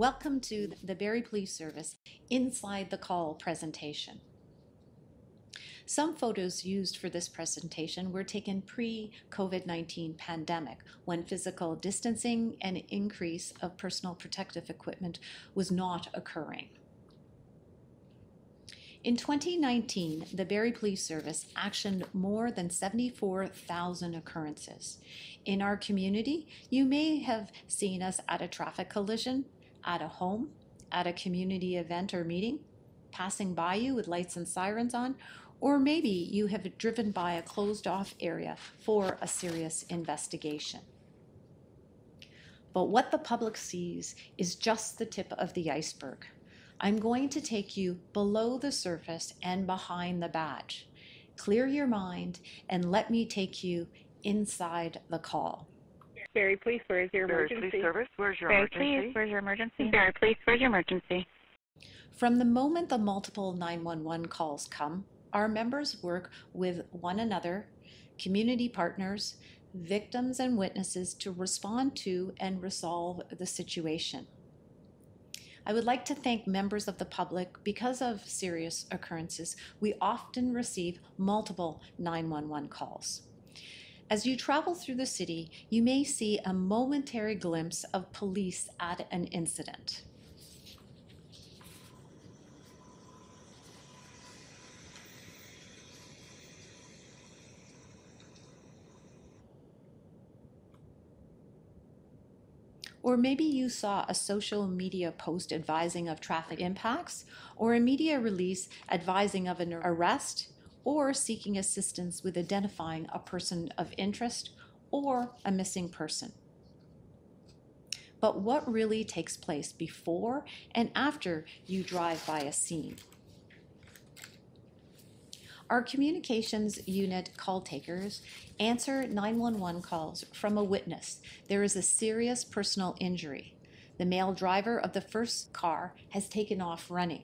Welcome to the Barrie Police Service Inside the Call presentation. Some photos used for this presentation were taken pre-COVID-19 pandemic, when physical distancing and increase of personal protective equipment was not occurring. In 2019, the Barrie Police Service actioned more than 74,000 occurrences. In our community, you may have seen us at a traffic collision, at a home, at a community event or meeting, passing by you with lights and sirens on, or maybe you have driven by a closed-off area for a serious investigation. But what the public sees is just the tip of the iceberg. I'm going to take you below the surface and behind the badge. Clear your mind and let me take you inside the call. Barrie Police, where is your emergency? Barrie Police Service, where's your Barrie emergency? Police, where's your emergency? Barrie Police, where's your emergency? From the moment the multiple 911 calls come, our members work with one another, community partners, victims and witnesses to respond to and resolve the situation. I would like to thank members of the public. Because of serious occurrences, we often receive multiple 911 calls. As you travel through the city, you may see a momentary glimpse of police at an incident. Or maybe you saw a social media post advising of traffic impacts, or a media release advising of an arrest, or seeking assistance with identifying a person of interest or a missing person. But what really takes place before and after you drive by a scene? Our communications unit call takers answer 911 calls from a witness. There is a serious personal injury. The male driver of the first car has taken off running.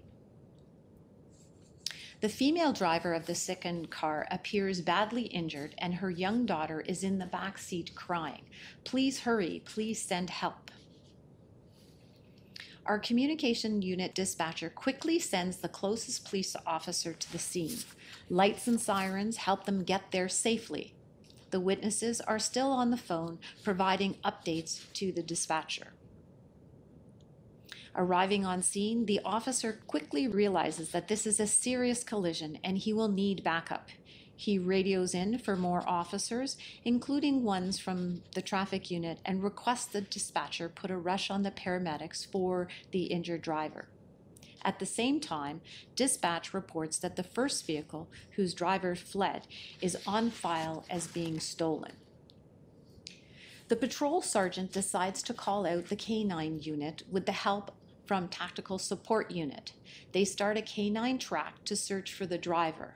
The female driver of the second car appears badly injured, and her young daughter is in the back seat crying. Please hurry, please send help. Our communication unit dispatcher quickly sends the closest police officer to the scene. Lights and sirens help them get there safely. The witnesses are still on the phone, providing updates to the dispatcher. Arriving on scene, the officer quickly realizes that this is a serious collision and he will need backup. He radios in for more officers, including ones from the traffic unit, and requests the dispatcher put a rush on the paramedics for the injured driver. At the same time, dispatch reports that the first vehicle, whose driver fled, is on file as being stolen. The patrol sergeant decides to call out the K9 unit with the help from Tactical Support Unit. They start a K9 track to search for the driver.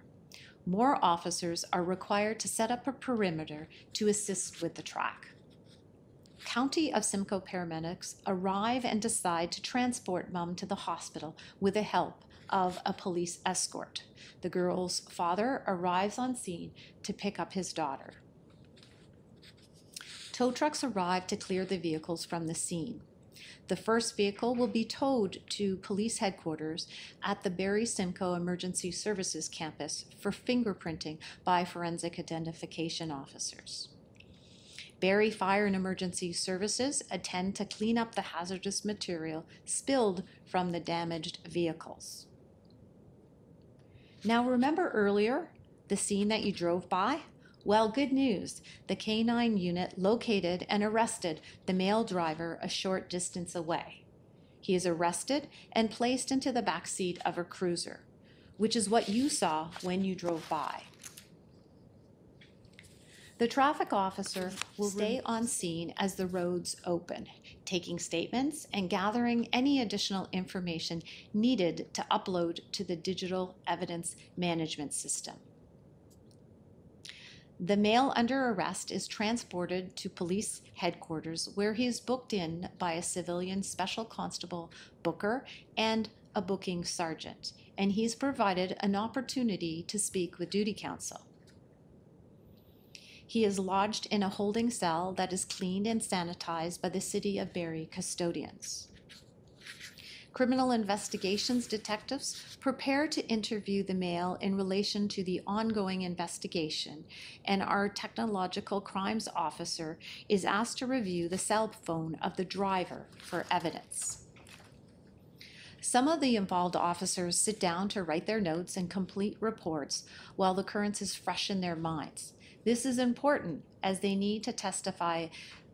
More officers are required to set up a perimeter to assist with the track. County of Simcoe paramedics arrive and decide to transport Mum to the hospital with the help of a police escort. The girl's father arrives on scene to pick up his daughter. Tow trucks arrive to clear the vehicles from the scene. The first vehicle will be towed to police headquarters at the Barrie Simcoe Emergency Services campus for fingerprinting by forensic identification officers. Barrie Fire and Emergency Services attend to clean up the hazardous material spilled from the damaged vehicles. Now, remember earlier the scene that you drove by? Well, good news. The K9 unit located and arrested the male driver a short distance away. He is arrested and placed into the back seat of a cruiser, which is what you saw when you drove by. The traffic officer will stay on scene as the roads open, taking statements and gathering any additional information needed to upload to the digital evidence management system. The male under arrest is transported to police headquarters, where he is booked in by a civilian special constable booker and a booking sergeant, and he's provided an opportunity to speak with duty counsel. He is lodged in a holding cell that is cleaned and sanitized by the City of Barrie custodians. Criminal investigations detectives prepare to interview the male in relation to the ongoing investigation, and our technological crimes officer is asked to review the cell phone of the driver for evidence. Some of the involved officers sit down to write their notes and complete reports while the occurrence is fresh in their minds. This is important as they need to testify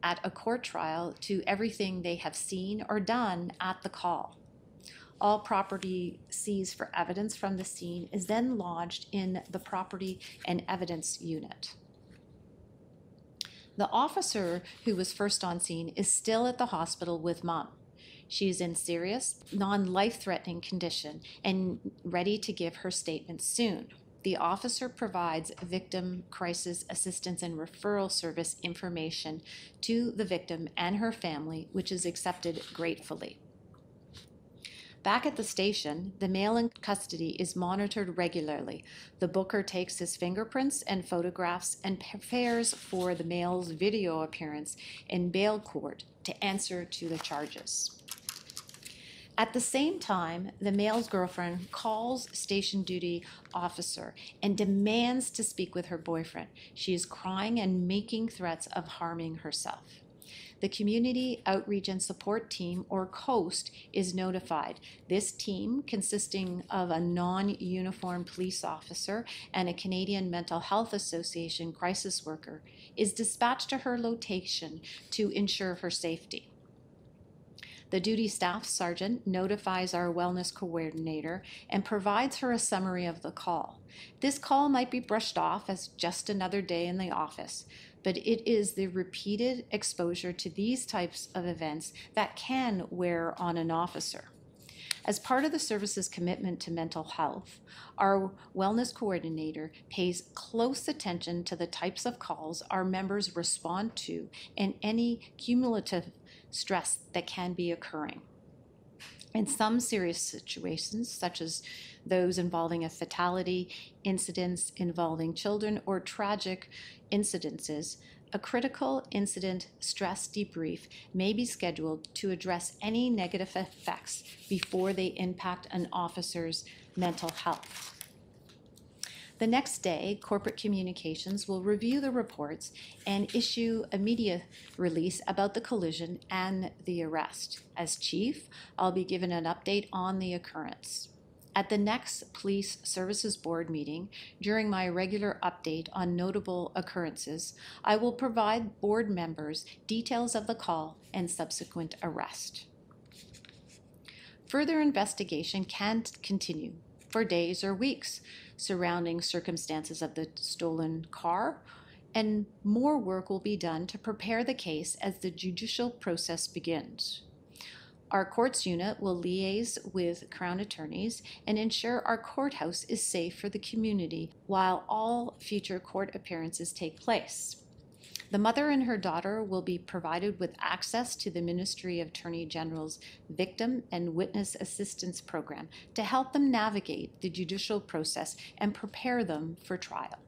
at a court trial to everything they have seen or done at the call. All property seized for evidence from the scene is then lodged in the property and evidence unit. The officer who was first on scene is still at the hospital with Mom. She is in serious, non-life-threatening condition and ready to give her statement soon. The officer provides victim crisis assistance and referral service information to the victim and her family, which is accepted gratefully. Back at the station, the male in custody is monitored regularly. The booker takes his fingerprints and photographs and prepares for the male's video appearance in bail court to answer to the charges. At the same time, the male's girlfriend calls station duty officer and demands to speak with her boyfriend. She is crying and making threats of harming herself. The Community Outreach and Support Team, or COAST, is notified. This team, consisting of a non-uniformed police officer and a Canadian Mental Health Association crisis worker, is dispatched to her location to ensure her safety. The duty staff sergeant notifies our wellness coordinator and provides her a summary of the call. This call might be brushed off as just another day in the office, but it is the repeated exposure to these types of events that can wear on an officer. As part of the service's commitment to mental health, our wellness coordinator pays close attention to the types of calls our members respond to and any cumulative stress that can be occurring. In some serious situations, such as those involving a fatality, incidents involving children, or tragic incidences, a critical incident stress debrief may be scheduled to address any negative effects before they impact an officer's mental health. The next day, corporate communications will review the reports and issue a media release about the collision and the arrest. As chief, I'll be given an update on the occurrence. At the next Police Services Board meeting, during my regular update on notable occurrences, I will provide board members details of the call and subsequent arrest. Further investigation can continue for days or weeks surrounding circumstances of the stolen car, and more work will be done to prepare the case as the judicial process begins. Our courts unit will liaise with Crown attorneys and ensure our courthouse is safe for the community while all future court appearances take place. The mother and her daughter will be provided with access to the Ministry of Attorney General's Victim and Witness Assistance Program to help them navigate the judicial process and prepare them for trial.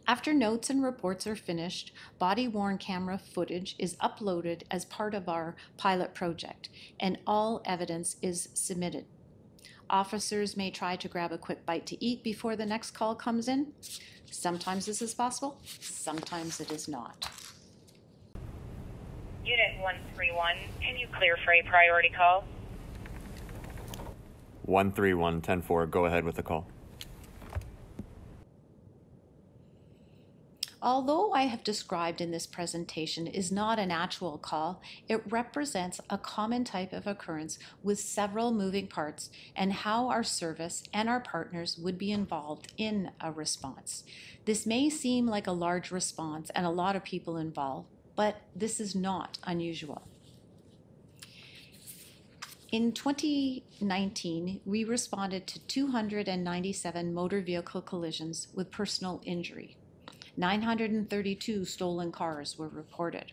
After notes and reports are finished, body-worn camera footage is uploaded as part of our pilot project, and all evidence is submitted. Officers may try to grab a quick bite to eat before the next call comes in. Sometimes this is possible, sometimes it is not. Unit 131, can you clear for a priority call? 131, 10-4, go ahead with the call. Although I have described in this presentation is not an actual call, it represents a common type of occurrence with several moving parts and how our service and our partners would be involved in a response. This may seem like a large response and a lot of people involved, but this is not unusual. In 2019, we responded to 297 motor vehicle collisions with personal injury. 932 stolen cars were reported.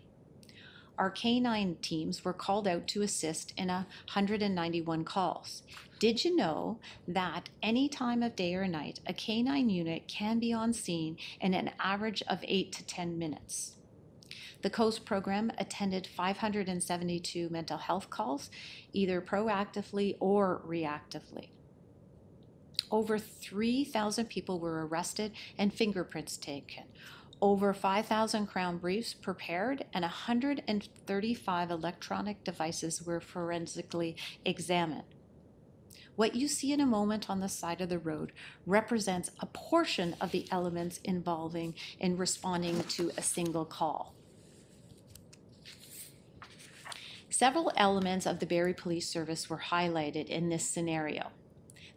Our K9 teams were called out to assist in 191 calls. Did you know that any time of day or night, a K9 unit can be on scene in an average of 8 to 10 minutes? The COAST program attended 572 mental health calls, either proactively or reactively. Over 3,000 people were arrested and fingerprints taken. Over 5,000 Crown briefs prepared and 135 electronic devices were forensically examined. What you see in a moment on the side of the road represents a portion of the elements involving in responding to a single call. Several elements of the Barrie Police Service were highlighted in this scenario.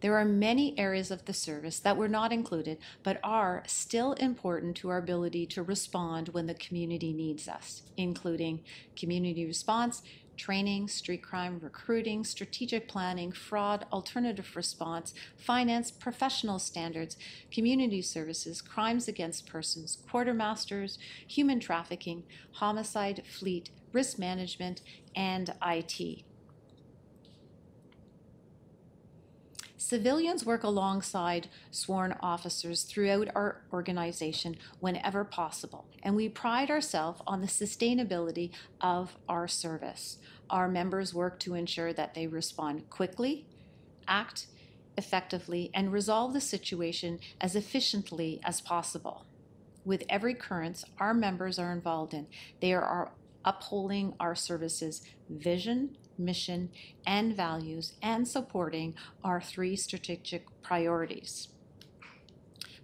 There are many areas of the service that were not included, but are still important to our ability to respond when the community needs us, including community response, training, street crime, recruiting, strategic planning, fraud, alternative response, finance, professional standards, community services, crimes against persons, quartermasters, human trafficking, homicide, fleet, risk management, and IT. Civilians work alongside sworn officers throughout our organization whenever possible, and we pride ourselves on the sustainability of our service. Our members work to ensure that they respond quickly, act effectively, and resolve the situation as efficiently as possible. With every occurrence our members are involved in, they are upholding our service's vision, mission, and values, and supporting our 3 strategic priorities.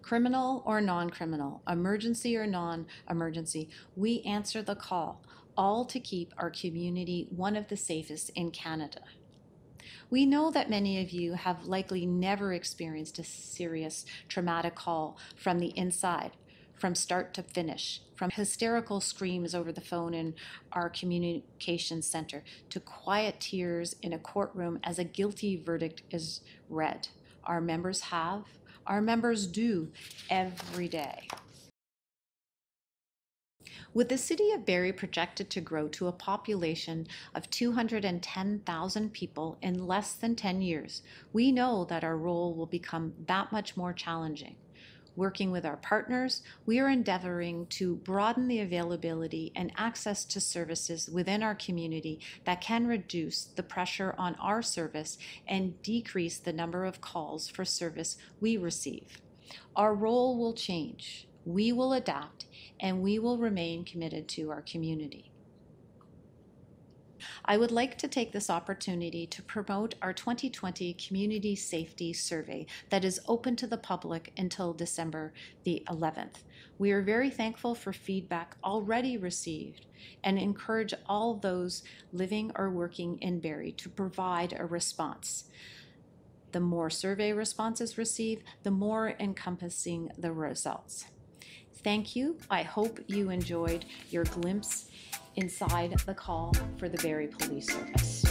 Criminal or non-criminal, emergency or non-emergency, we answer the call, all to keep our community one of the safest in Canada. We know that many of you have likely never experienced a serious traumatic call from the inside, from start to finish, from hysterical screams over the phone in our communications center to quiet tears in a courtroom as a guilty verdict is read. Our members have, our members do every day. With the city of Barrie projected to grow to a population of 210,000 people in less than 10 years, we know that our role will become that much more challenging. Working with our partners, we are endeavoring to broaden the availability and access to services within our community that can reduce the pressure on our service and decrease the number of calls for service we receive. Our role will change, we will adapt, and we will remain committed to our community. I would like to take this opportunity to promote our 2020 Community Safety Survey that is open to the public until December the 11th. We are very thankful for feedback already received and encourage all those living or working in Barrie to provide a response. The more survey responses received, the more encompassing the results. Thank you. I hope you enjoyed your glimpse inside the call for the Barrie Police Service.